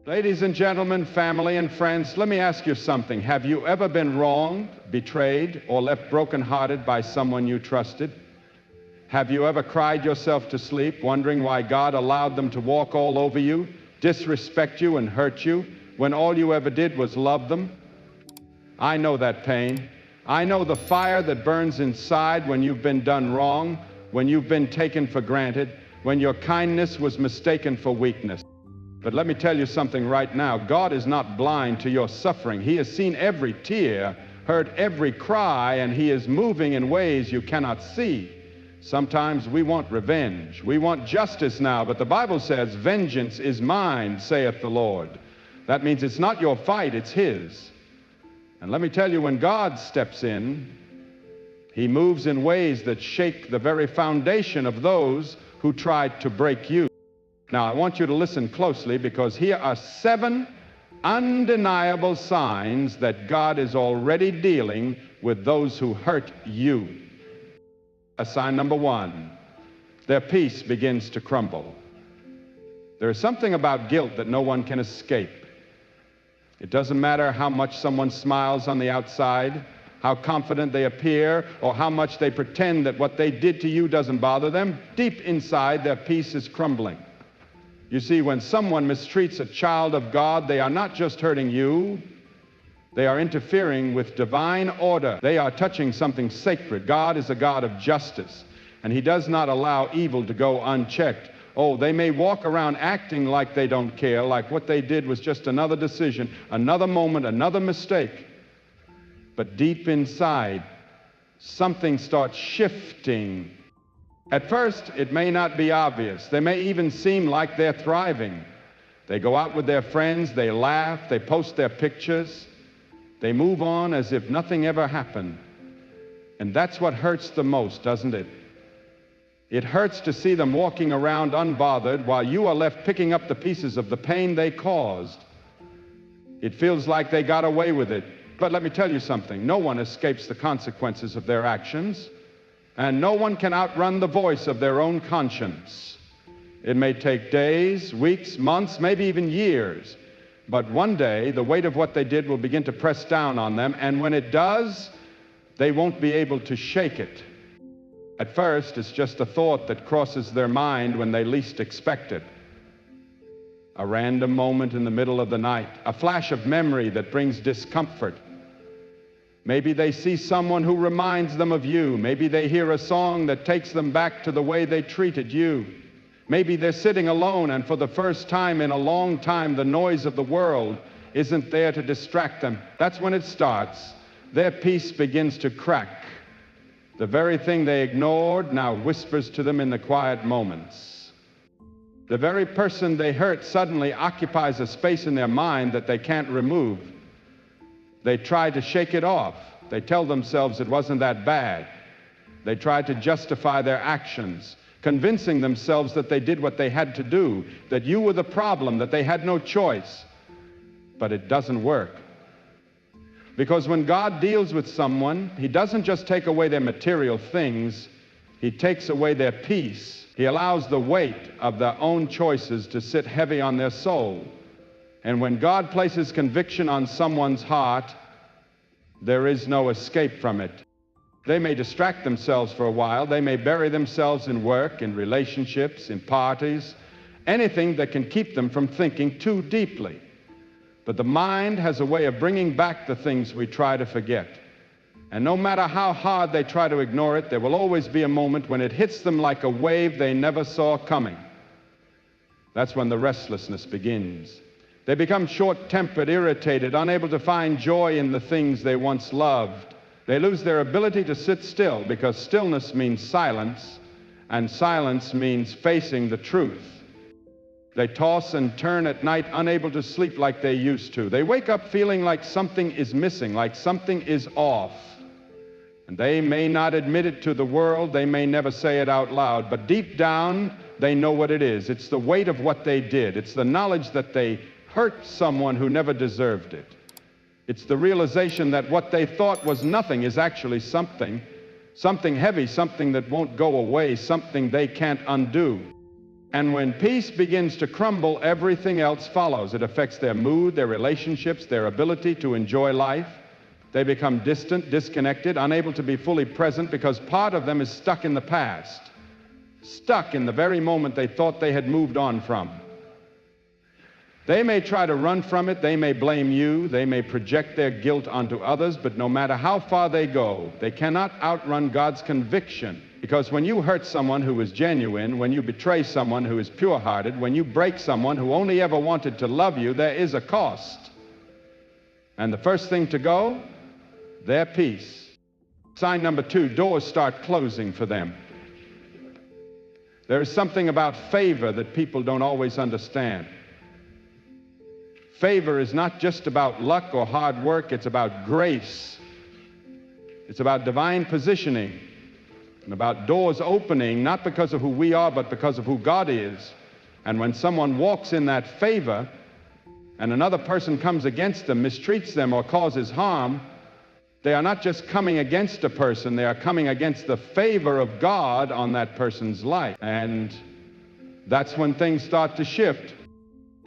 Ladies and gentlemen, family and friends, let me ask you something. Have you ever been wronged, betrayed, or left brokenhearted by someone you trusted? Have you ever cried yourself to sleep, wondering why God allowed them to walk all over you, disrespect you, and hurt you, when all you ever did was love them? I know that pain. I know the fire that burns inside when you've been done wrong, when you've been taken for granted, when your kindness was mistaken for weakness. But let me tell you something right now. God is not blind to your suffering. He has seen every tear, heard every cry, and He is moving in ways you cannot see. Sometimes we want revenge. We want justice now, but the Bible says, "Vengeance is mine, saith the Lord." That means it's not your fight, it's His. And let me tell you, when God steps in, He moves in ways that shake the very foundation of those who tried to break you. Now, I want you to listen closely, because here are 7 undeniable signs that God is already dealing with those who hurt you. Sign number 1, their peace begins to crumble. There is something about guilt that no one can escape. It doesn't matter how much someone smiles on the outside, how confident they appear, or how much they pretend that what they did to you doesn't bother them. Deep inside, their peace is crumbling. You see, when someone mistreats a child of God, they are not just hurting you, they are interfering with divine order. They are touching something sacred. God is a God of justice, and He does not allow evil to go unchecked. Oh, they may walk around acting like they don't care, like what they did was just another decision, another moment, another mistake. But deep inside, something starts shifting. At first, it may not be obvious. They may even seem like they're thriving. They go out with their friends, they laugh, they post their pictures. They move on as if nothing ever happened. And that's what hurts the most, doesn't it? It hurts to see them walking around unbothered while you are left picking up the pieces of the pain they caused. It feels like they got away with it. But let me tell you something. No one escapes the consequences of their actions. And no one can outrun the voice of their own conscience. It may take days, weeks, months, maybe even years. But one day, the weight of what they did will begin to press down on them. And when it does, they won't be able to shake it. At first, it's just a thought that crosses their mind when they least expect it. A random moment in the middle of the night. A flash of memory that brings discomfort. Maybe they see someone who reminds them of you. Maybe they hear a song that takes them back to the way they treated you. Maybe they're sitting alone, and for the first time in a long time, the noise of the world isn't there to distract them. That's when it starts. Their peace begins to crack. The very thing they ignored now whispers to them in the quiet moments. The very person they hurt suddenly occupies a space in their mind that they can't remove. They try to shake it off. They tell themselves it wasn't that bad. They try to justify their actions, convincing themselves that they did what they had to do, that you were the problem, that they had no choice. But it doesn't work. Because when God deals with someone, He doesn't just take away their material things, He takes away their peace. He allows the weight of their own choices to sit heavy on their soul. And when God places conviction on someone's heart, there is no escape from it. They may distract themselves for a while. They may bury themselves in work, in relationships, in parties, anything that can keep them from thinking too deeply. But the mind has a way of bringing back the things we try to forget. And no matter how hard they try to ignore it, there will always be a moment when it hits them like a wave they never saw coming. That's when the restlessness begins. They become short-tempered, irritated, unable to find joy in the things they once loved. They lose their ability to sit still, because stillness means silence, and silence means facing the truth. They toss and turn at night, unable to sleep like they used to. They wake up feeling like something is missing, like something is off. And they may not admit it to the world, they may never say it out loud, but deep down, they know what it is. It's the weight of what they did. It's the knowledge that they hurt someone who never deserved it. It's the realization that what they thought was nothing is actually something heavy, something that won't go away, something they can't undo. And when peace begins to crumble, everything else follows. It affects their mood, their relationships, their ability to enjoy life. They become distant, disconnected, unable to be fully present because part of them is stuck in the past, stuck in the very moment they thought they had moved on from. They may try to run from it, they may blame you, they may project their guilt onto others, but no matter how far they go, they cannot outrun God's conviction. Because when you hurt someone who is genuine, when you betray someone who is pure-hearted, when you break someone who only ever wanted to love you, there is a cost. And the first thing to go, their peace. Sign number 2, doors start closing for them. There is something about favor that people don't always understand. Favor is not just about luck or hard work, it's about grace. It's about divine positioning and about doors opening, not because of who we are, but because of who God is. And when someone walks in that favor and another person comes against them, mistreats them, or causes harm, they are not just coming against a person, they are coming against the favor of God on that person's life. And that's when things start to shift.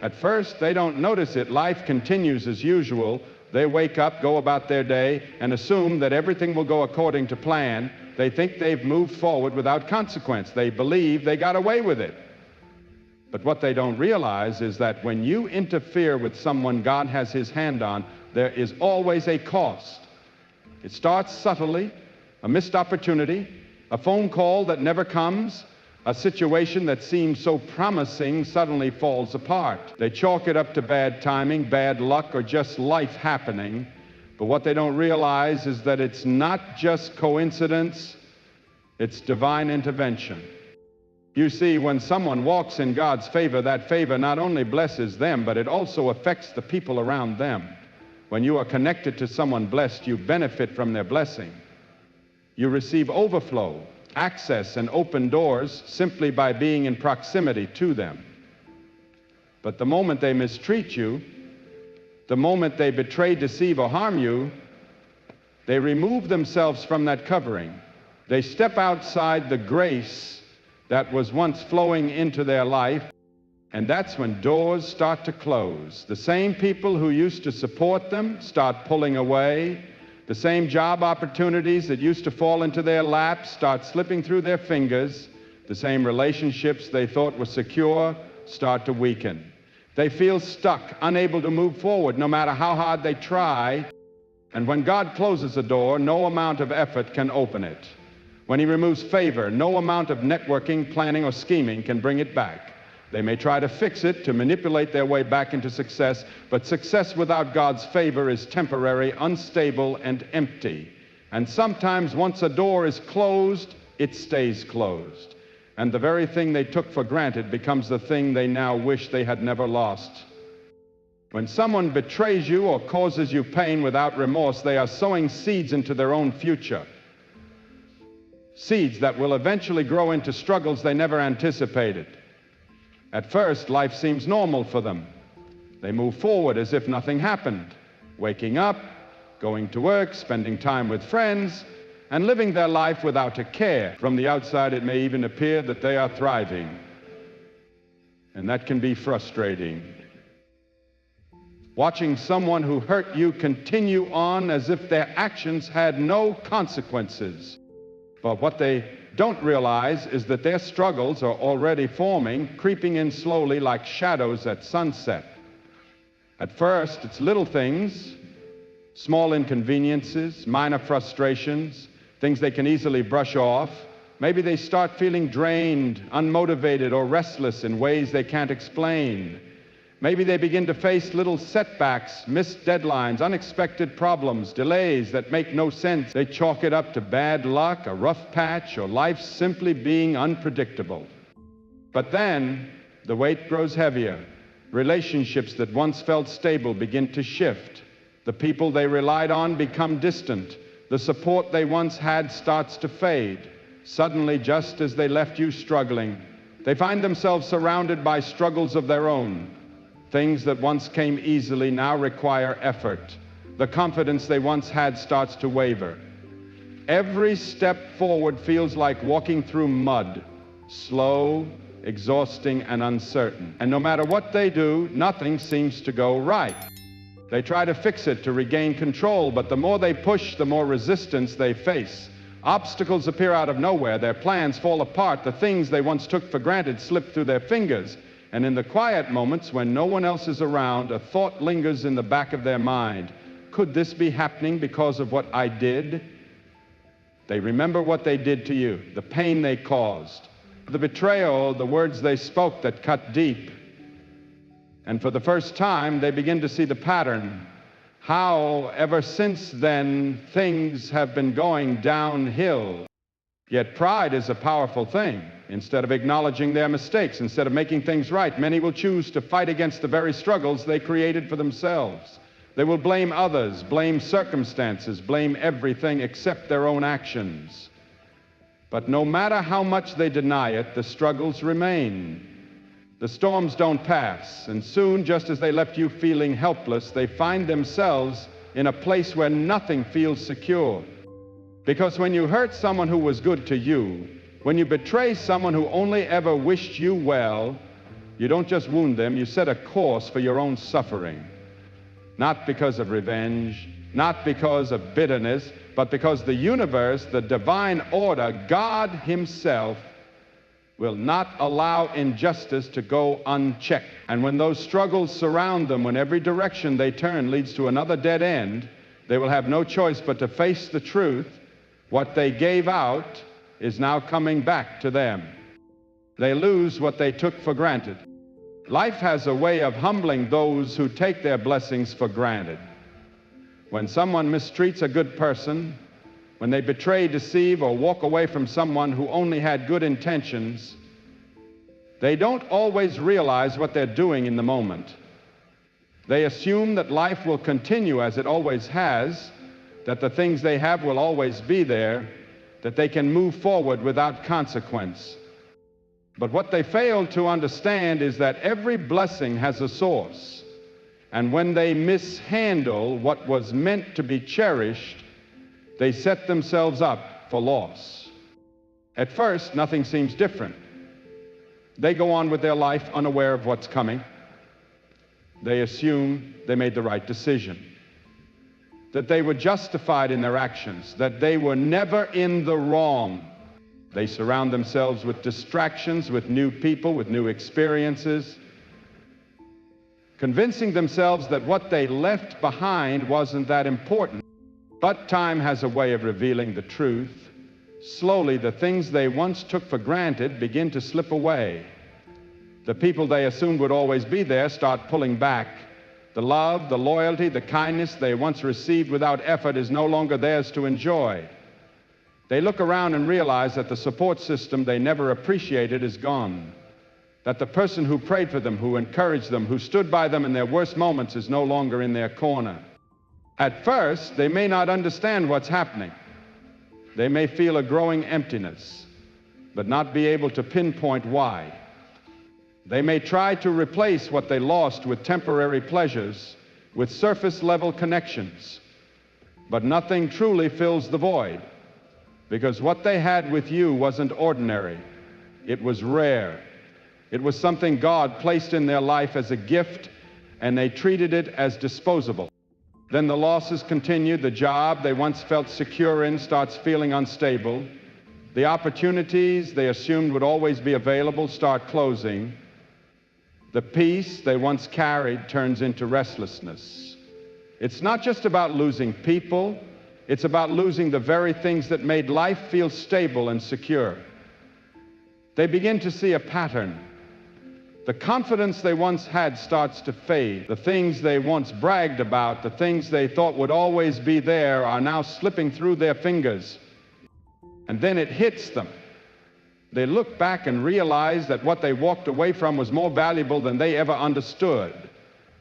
At first, they don't notice it. Life continues as usual. They wake up, go about their day, and assume that everything will go according to plan. They think they've moved forward without consequence. They believe they got away with it. But what they don't realize is that when you interfere with someone God has his hand on, there is always a cost. It starts subtly, a missed opportunity, a phone call that never comes, a situation that seems so promising suddenly falls apart. They chalk it up to bad timing, bad luck, or just life happening. But what they don't realize is that it's not just coincidence, it's divine intervention. You see, when someone walks in God's favor, that favor not only blesses them, but it also affects the people around them. When you are connected to someone blessed, you benefit from their blessing. You receive overflow, access, and open doors simply by being in proximity to them. But the moment they mistreat you, the moment they betray, deceive, or harm you, they remove themselves from that covering. They step outside the grace that was once flowing into their life, and that's when doors start to close. The same people who used to support them start pulling away. The same job opportunities that used to fall into their laps start slipping through their fingers. The same relationships they thought were secure start to weaken. They feel stuck, unable to move forward no matter how hard they try. And when God closes a door, no amount of effort can open it. When he removes favor, no amount of networking, planning, or scheming can bring it back. They may try to fix it, to manipulate their way back into success, but success without God's favor is temporary, unstable, and empty. And sometimes once a door is closed, it stays closed. And the very thing they took for granted becomes the thing they now wish they had never lost. When someone betrays you or causes you pain without remorse, they are sowing seeds into their own future. Seeds that will eventually grow into struggles they never anticipated. At first, life seems normal for them. They move forward as if nothing happened, waking up, going to work, spending time with friends, and living their life without a care. From the outside, it may even appear that they are thriving, and that can be frustrating. Watching someone who hurt you continue on as if their actions had no consequences. But what they don't realize is that their struggles are already forming, creeping in slowly like shadows at sunset. At first, it's little things, small inconveniences, minor frustrations, things they can easily brush off. Maybe they start feeling drained, unmotivated, or restless in ways they can't explain. Maybe they begin to face little setbacks, missed deadlines, unexpected problems, delays that make no sense. They chalk it up to bad luck, a rough patch, or life simply being unpredictable. But then the weight grows heavier. Relationships that once felt stable begin to shift. The people they relied on become distant. The support they once had starts to fade. Suddenly, just as they left you struggling, they find themselves surrounded by struggles of their own. Things that once came easily now require effort. The confidence they once had starts to waver. Every step forward feels like walking through mud, slow, exhausting, and uncertain. And no matter what they do, nothing seems to go right. They try to fix it to regain control, but the more they push, the more resistance they face. Obstacles appear out of nowhere. Their plans fall apart. The things they once took for granted slip through their fingers. And in the quiet moments when no one else is around, a thought lingers in the back of their mind. Could this be happening because of what I did? They remember what they did to you, the pain they caused, the betrayal, the words they spoke that cut deep. And for the first time, they begin to see the pattern. How, ever since then, things have been going downhill. Yet pride is a powerful thing. Instead of acknowledging their mistakes, instead of making things right, many will choose to fight against the very struggles they created for themselves. They will blame others, blame circumstances, blame everything except their own actions. But no matter how much they deny it, the struggles remain. The storms don't pass, and soon, just as they left you feeling helpless, they find themselves in a place where nothing feels secure. Because when you hurt someone who was good to you, when you betray someone who only ever wished you well, you don't just wound them, you set a course for your own suffering. Not because of revenge, not because of bitterness, but because the universe, the divine order, God Himself, will not allow injustice to go unchecked. And when those struggles surround them, when every direction they turn leads to another dead end, they will have no choice but to face the truth. What they gave out is now coming back to them. They lose what they took for granted. Life has a way of humbling those who take their blessings for granted. When someone mistreats a good person, when they betray, deceive, or walk away from someone who only had good intentions, they don't always realize what they're doing in the moment. They assume that life will continue as it always has, that the things they have will always be there, that they can move forward without consequence. But what they fail to understand is that every blessing has a source, and when they mishandle what was meant to be cherished, they set themselves up for loss. At first, nothing seems different. They go on with their life unaware of what's coming. They assume they made the right decision, that they were justified in their actions, that they were never in the wrong. They surround themselves with distractions, with new people, with new experiences, convincing themselves that what they left behind wasn't that important. But time has a way of revealing the truth. Slowly, the things they once took for granted begin to slip away. The people they assumed would always be there start pulling back. The love, the loyalty, the kindness they once received without effort is no longer theirs to enjoy. They look around and realize that the support system they never appreciated is gone. That the person who prayed for them, who encouraged them, who stood by them in their worst moments is no longer in their corner. At first, they may not understand what's happening. They may feel a growing emptiness, but not be able to pinpoint why. They may try to replace what they lost with temporary pleasures, with surface-level connections, but nothing truly fills the void, because what they had with you wasn't ordinary. It was rare. It was something God placed in their life as a gift, and they treated it as disposable. Then the losses continue. The job they once felt secure in starts feeling unstable. The opportunities they assumed would always be available start closing. The peace they once carried turns into restlessness. It's not just about losing people. It's about losing the very things that made life feel stable and secure. They begin to see a pattern. The confidence they once had starts to fade. The things they once bragged about, the things they thought would always be there, are now slipping through their fingers. And then it hits them. They look back and realize that what they walked away from was more valuable than they ever understood.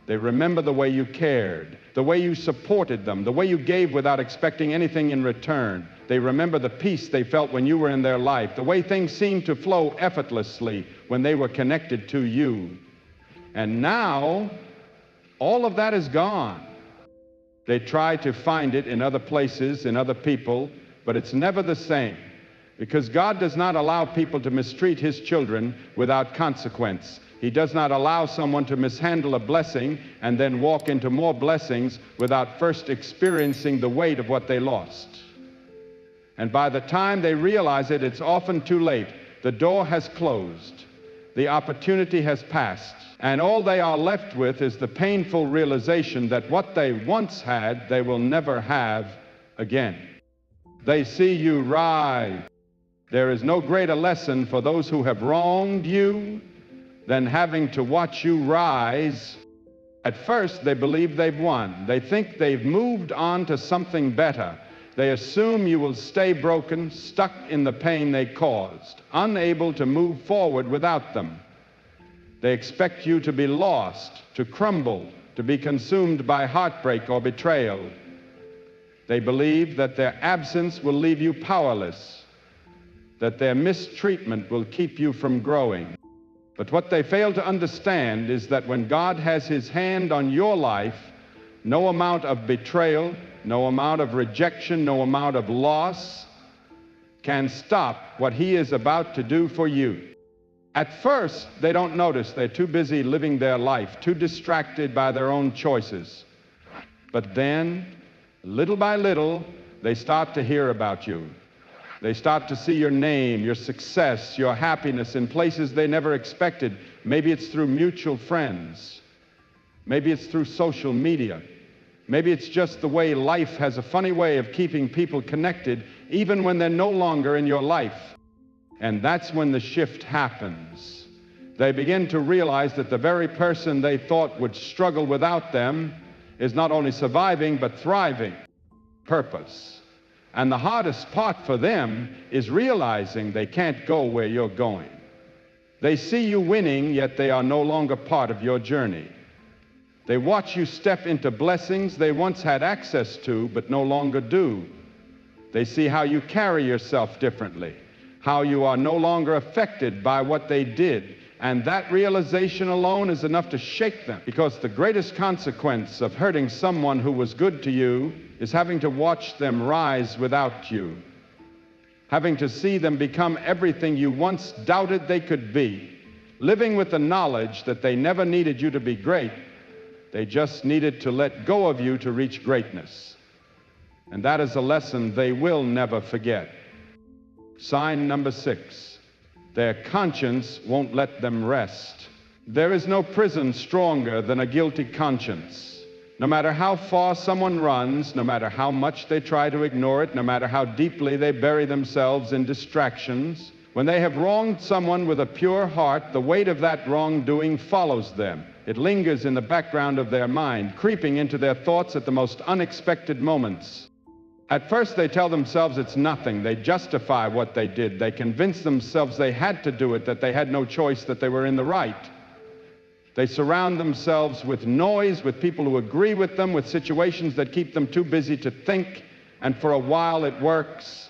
They remember the way you cared, the way you supported them, the way you gave without expecting anything in return. They remember the peace they felt when you were in their life, the way things seemed to flow effortlessly when they were connected to you. And now, all of that is gone. They try to find it in other places, in other people, but it's never the same. Because God does not allow people to mistreat his children without consequence. He does not allow someone to mishandle a blessing and then walk into more blessings without first experiencing the weight of what they lost. And by the time they realize it, it's often too late. The door has closed. The opportunity has passed. And all they are left with is the painful realization that what they once had, they will never have again. They see you rise. There is no greater lesson for those who have wronged you than having to watch you rise. At first, they believe they've won. They think they've moved on to something better. They assume you will stay broken, stuck in the pain they caused, unable to move forward without them. They expect you to be lost, to crumble, to be consumed by heartbreak or betrayal. They believe that their absence will leave you powerless, that their mistreatment will keep you from growing. But what they fail to understand is that when God has his hand on your life, no amount of betrayal, no amount of rejection, no amount of loss can stop what he is about to do for you. At first, they don't notice. They're too busy living their life, too distracted by their own choices. But then, little by little, they start to hear about you. They start to see your name, your success, your happiness in places they never expected. Maybe it's through mutual friends. Maybe it's through social media. Maybe it's just the way life has a funny way of keeping people connected even when they're no longer in your life. And that's when the shift happens. They begin to realize that the very person they thought would struggle without them is not only surviving but thriving. Purpose. And the hardest part for them is realizing they can't go where you're going. They see you winning, yet they are no longer part of your journey. They watch you step into blessings they once had access to, but no longer do. They see how you carry yourself differently, how you are no longer affected by what they did. And that realization alone is enough to shake them, because the greatest consequence of hurting someone who was good to you is having to watch them rise without you, having to see them become everything you once doubted they could be, living with the knowledge that they never needed you to be great. They just needed to let go of you to reach greatness. And that is a lesson they will never forget. Sign number 6, their conscience won't let them rest. There is no prison stronger than a guilty conscience. No matter how far someone runs, no matter how much they try to ignore it, no matter how deeply they bury themselves in distractions, when they have wronged someone with a pure heart, the weight of that wrongdoing follows them. It lingers in the background of their mind, creeping into their thoughts at the most unexpected moments. At first, they tell themselves it's nothing. They justify what they did. They convince themselves they had to do it, that they had no choice, that they were in the right. They surround themselves with noise, with people who agree with them, with situations that keep them too busy to think, and for a while it works.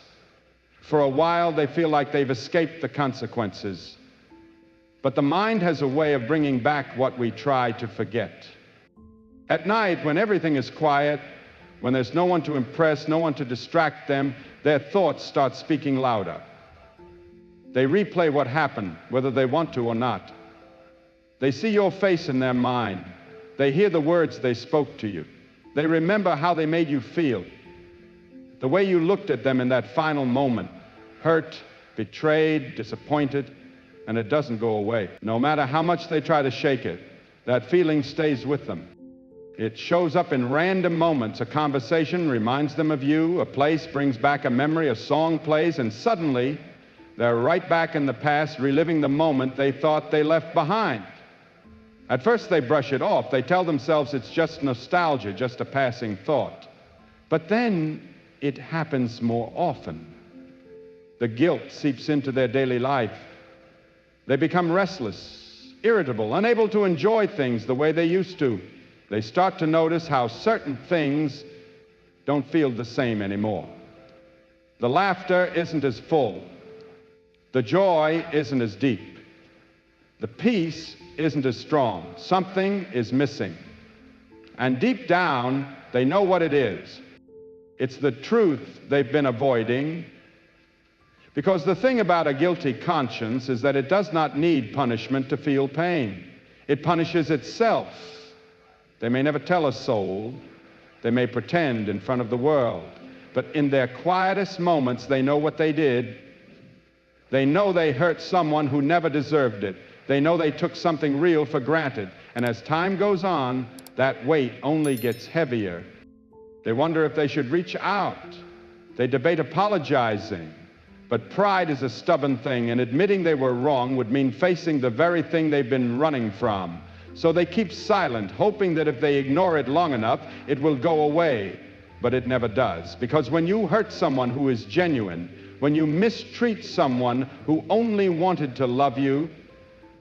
For a while, they feel like they've escaped the consequences. But the mind has a way of bringing back what we try to forget. At night, when everything is quiet, when there's no one to impress, no one to distract them, their thoughts start speaking louder. They replay what happened, whether they want to or not. They see your face in their mind. They hear the words they spoke to you. They remember how they made you feel, the way you looked at them in that final moment, hurt, betrayed, disappointed, and it doesn't go away. No matter how much they try to shake it, that feeling stays with them. It shows up in random moments. A conversation reminds them of you, a place brings back a memory, a song plays, and suddenly they're right back in the past, reliving the moment they thought they left behind. At first they brush it off. They tell themselves it's just nostalgia, just a passing thought. But then it happens more often. The guilt seeps into their daily life. They become restless, irritable, unable to enjoy things the way they used to. They start to notice how certain things don't feel the same anymore. The laughter isn't as full. The joy isn't as deep. The peace isn't as strong. Something is missing. And deep down, they know what it is. It's the truth they've been avoiding, Because the thing about a guilty conscience is that it does not need punishment to feel pain. It punishes itself. They may never tell a soul. They may pretend in front of the world. But in their quietest moments, they know what they did. They know they hurt someone who never deserved it. They know they took something real for granted. And as time goes on, that weight only gets heavier. They wonder if they should reach out. They debate apologizing. But pride is a stubborn thing, and admitting they were wrong would mean facing the very thing they've been running from. So they keep silent, hoping that if they ignore it long enough, it will go away. But it never does. Because when you hurt someone who is genuine, when you mistreat someone who only wanted to love you,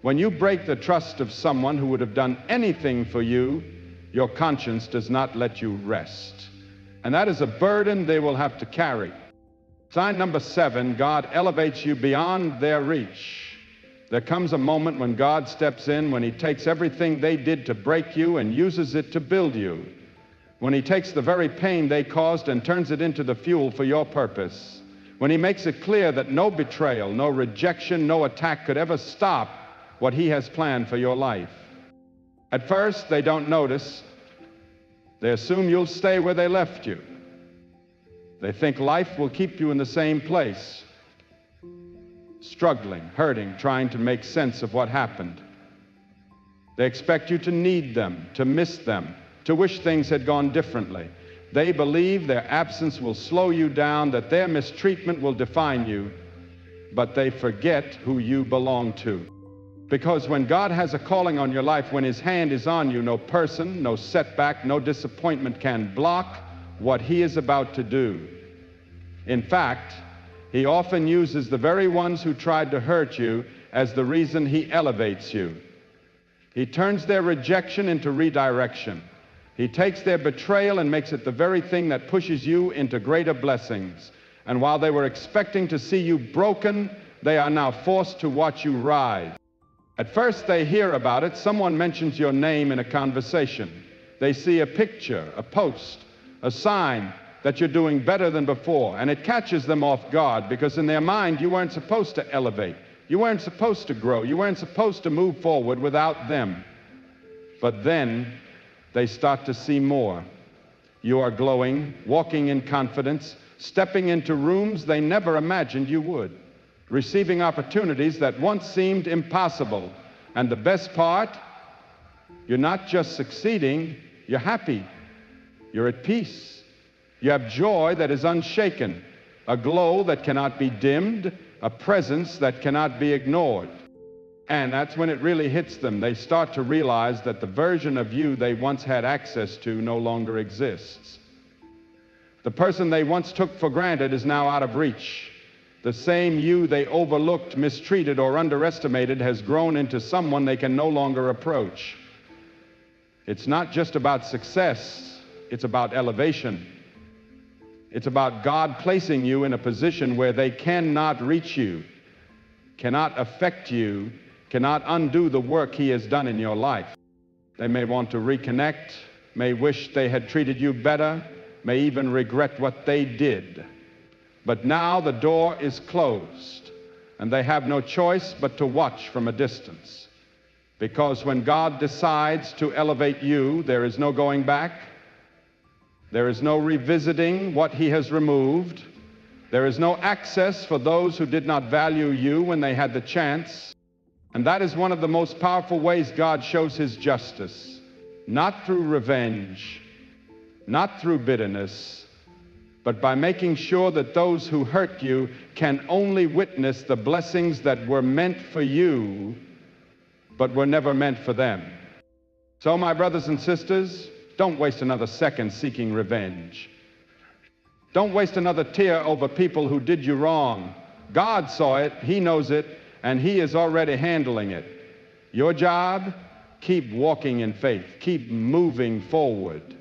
when you break the trust of someone who would have done anything for you, your conscience does not let you rest. And that is a burden they will have to carry. Sign number 7, God elevates you beyond their reach. There comes a moment when God steps in, when he takes everything they did to break you and uses it to build you. When he takes the very pain they caused and turns it into the fuel for your purpose. When he makes it clear that no betrayal, no rejection, no attack could ever stop what he has planned for your life. At first, they don't notice. They assume you'll stay where they left you. They think life will keep you in the same place, struggling, hurting, trying to make sense of what happened. They expect you to need them, to miss them, to wish things had gone differently. They believe their absence will slow you down, that their mistreatment will define you, but they forget who you belong to. Because when God has a calling on your life, when his hand is on you, no person, no setback, no disappointment can block what he is about to do. In fact, he often uses the very ones who tried to hurt you as the reason he elevates you. He turns their rejection into redirection. He takes their betrayal and makes it the very thing that pushes you into greater blessings. And while they were expecting to see you broken, they are now forced to watch you rise. At first they hear about it. Someone mentions your name in a conversation. They see a picture, a post, a sign that you're doing better than before, and it catches them off guard because in their mind you weren't supposed to elevate. You weren't supposed to grow. You weren't supposed to move forward without them. But then they start to see more. You are glowing, walking in confidence, stepping into rooms they never imagined you would, receiving opportunities that once seemed impossible. And the best part, you're not just succeeding, you're happy. You're at peace. You have joy that is unshaken, a glow that cannot be dimmed, a presence that cannot be ignored. And that's when it really hits them. They start to realize that the version of you they once had access to no longer exists. The person they once took for granted is now out of reach. The same you they overlooked, mistreated, or underestimated has grown into someone they can no longer approach. It's not just about success, it's about elevation. It's about God placing you in a position where they cannot reach you, cannot affect you, cannot undo the work he has done in your life. They may want to reconnect, may wish they had treated you better, may even regret what they did. But now the door is closed, and they have no choice but to watch from a distance. Because when God decides to elevate you, there is no going back. There is no revisiting what he has removed. There is no access for those who did not value you when they had the chance. And that is one of the most powerful ways God shows his justice. Not through revenge, not through bitterness, but by making sure that those who hurt you can only witness the blessings that were meant for you, but were never meant for them. So, my brothers and sisters, don't waste another second seeking revenge. Don't waste another tear over people who did you wrong. God saw it, he knows it, and he is already handling it. Your job, keep walking in faith. Keep moving forward.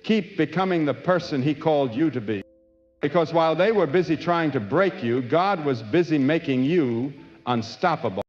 Keep becoming the person he called you to be. Because while they were busy trying to break you, God was busy making you unstoppable.